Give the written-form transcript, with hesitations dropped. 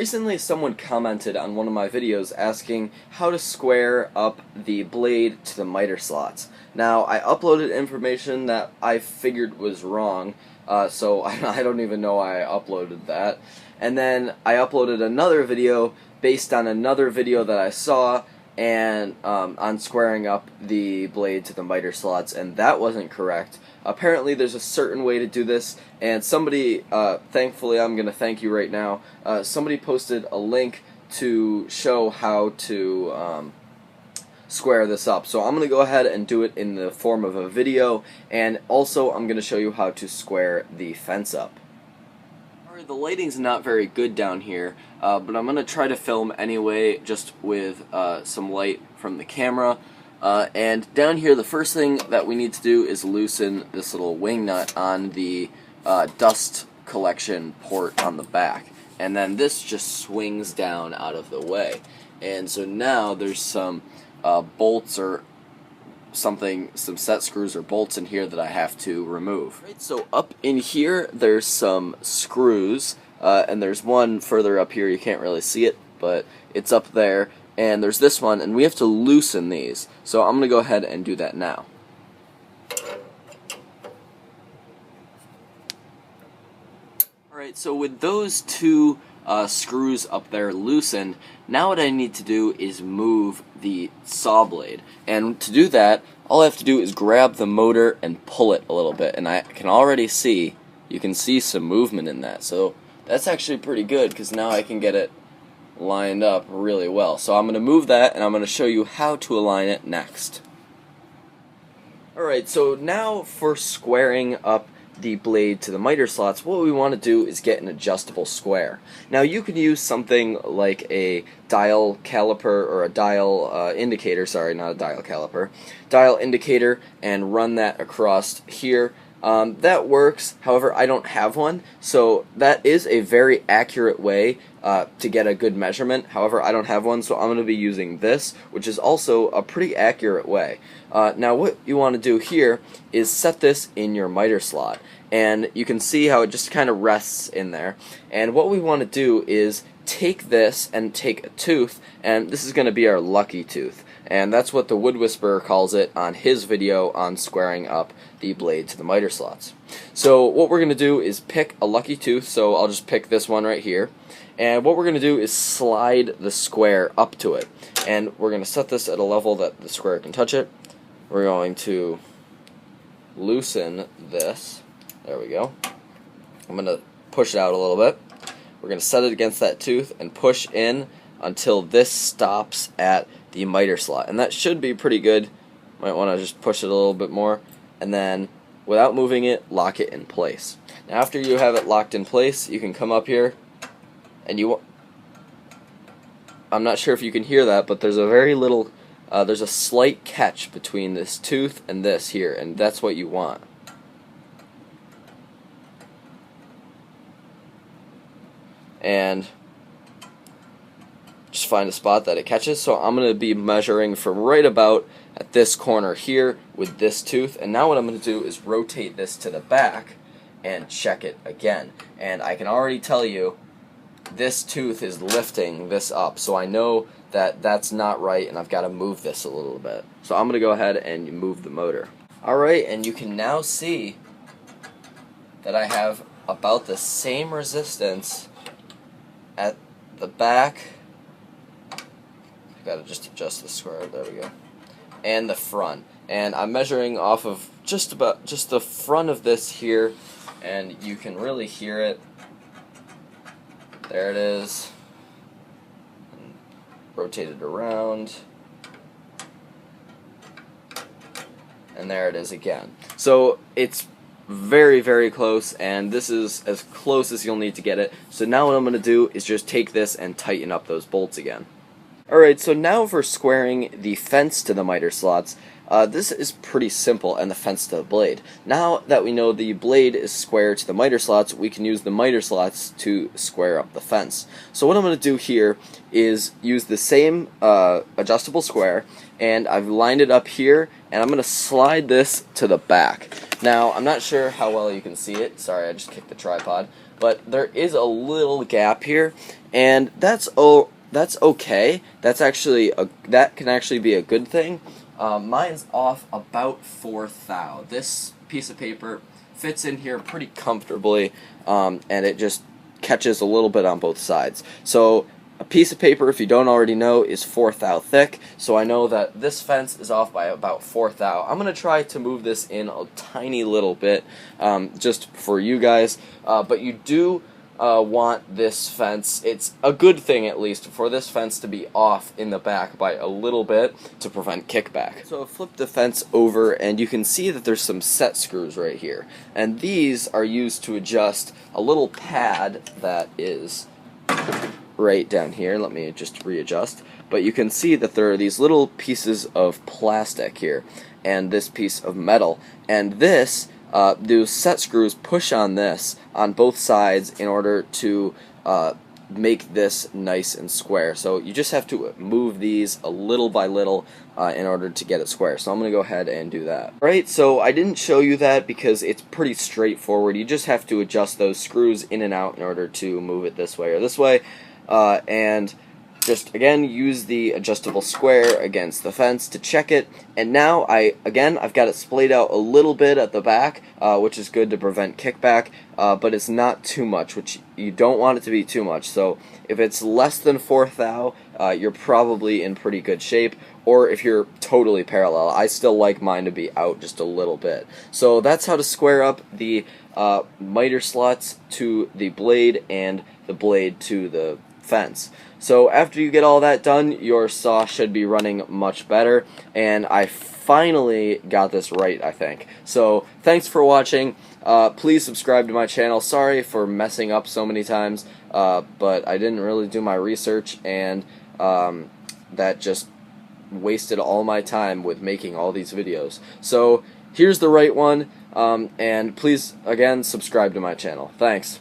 Recently someone commented on one of my videos asking how to square up the blade to the miter slots. Now, I uploaded information that I figured was wrong, so I don't even know why I uploaded that. And then I uploaded another video based on another video that I saw and on squaring up the blade to the miter slots, and that wasn't correct. Apparently there's a certain way to do this, and somebody, thankfully I'm going to thank you right now, somebody posted a link to show how to square this up. So I'm going to go ahead and do it in the form of a video, and also I'm going to show you how to square the fence up. Alright, the lighting's not very good down here, but I'm going to try to film anyway, just with some light from the camera. And down here, the first thing that we need to do is loosen this little wing nut on the dust collection port on the back. And then this just swings down out of the way. And so now there's some bolts or something, some set screws or bolts in here that I have to remove. Right, so up in here, there's some screws, and there's one further up here, you can't really see it, but it's up there. And there's this one, and we have to loosen these. So I'm going to go ahead and do that now. Alright, so with those two screws up there loosened, now what I need to do is move the saw blade. And to do that, all I have to do is grab the motor and pull it a little bit. And I can already see, you can see some movement in that. So that's actually pretty good, because now I can get it lined up really well. So I'm going to move that, and I'm going to show you how to align it next. Alright, so now for squaring up the blade to the miter slots, what we want to do is get an adjustable square. Now you could use something like a dial caliper or a dial indicator, sorry, not a dial caliper, dial indicator, and run that across here. That works, however I don't have one, so that is a very accurate way to get a good measurement. However, I don't have one, so I'm going to be using this, which is also a pretty accurate way. Now what you want to do here is set this in your miter slot, and you can see how it just kind of rests in there. And what we want to do is take this and take a tooth, and this is going to be our lucky tooth. And that's what the Wood Whisperer calls it on his video on squaring up the blade to the miter slots. So what we're going to do is pick a lucky tooth, so I'll just pick this one right here. And what we're going to do is slide the square up to it. And we're going to set this at a level that the square can touch it. We're going to loosen this. There we go. I'm going to push it out a little bit. We're going to set it against that tooth and push in until this stops at the miter slot, and that should be pretty good. Might want to just push it a little bit more, and then without moving it, lock it in place. Now after you have it locked in place, you can come up here, and I'm not sure if you can hear that, but there's a very little there's a slight catch between this tooth and this here, and that's what you want. And just find a spot that it catches. So I'm going to be measuring from right about at this corner here with this tooth, and now what I'm going to do is rotate this to the back and check it again. And I can already tell you this tooth is lifting this up, so I know that that's not right, and I've got to move this a little bit. So I'm going to go ahead and move the motor. Alright, and you can now see that I have about the same resistance at the back. Gotta just adjust the square, there we go, and the front. And I'm measuring off of just the front of this here, and you can really hear it. There it is. And rotate it around, and there it is again. So it's very, very close, and this is as close as you'll need to get it. So now what I'm going to do is just take this and tighten up those bolts again. Alright, so now for squaring the fence to the miter slots, this is pretty simple, and the fence to the blade. Now that we know the blade is square to the miter slots, we can use the miter slots to square up the fence. So what I'm going to do here is use the same adjustable square, and I've lined it up here, and I'm going to slide this to the back. Now, I'm not sure how well you can see it. Sorry, I just kicked the tripod. But there is a little gap here, and that's okay. That can actually be a good thing. Mine's off about 4 thou. This piece of paper fits in here pretty comfortably, and it just catches a little bit on both sides. So a piece of paper, if you don't already know, is 4 thou thick, so I know that this fence is off by about 4 thou. I'm going to try to move this in a tiny little bit, just for you guys, but you do want this fence, it's a good thing at least, for this fence to be off in the back by a little bit to prevent kickback. So flip the fence over, and you can see that there's some set screws right here, and these are used to adjust a little pad that is right down here. Let me just readjust. But you can see that there are these little pieces of plastic here and this piece of metal, and this those set screws push on this on both sides in order to make this nice and square. So you just have to move these a little by little in order to get it square. So I'm going to go ahead and do that. Alright, so I didn't show you that because it's pretty straightforward. You just have to adjust those screws in and out in order to move it this way or this way. And just again use the adjustable square against the fence to check it, and now I've got it splayed out a little bit at the back, which is good to prevent kickback, but it's not too much, which you don't want it to be too much. So if it's less than 4 thou, you're probably in pretty good shape, or if you're totally parallel. I still like mine to be out just a little bit. So that's how to square up the miter slots to the blade and the blade to the fence. So after you get all that done, your saw should be running much better, and I finally got this right, I think. So thanks for watching. Please subscribe to my channel. Sorry for messing up so many times, but I didn't really do my research, and that just wasted all my time with making all these videos. So here's the right one, and please again subscribe to my channel. Thanks.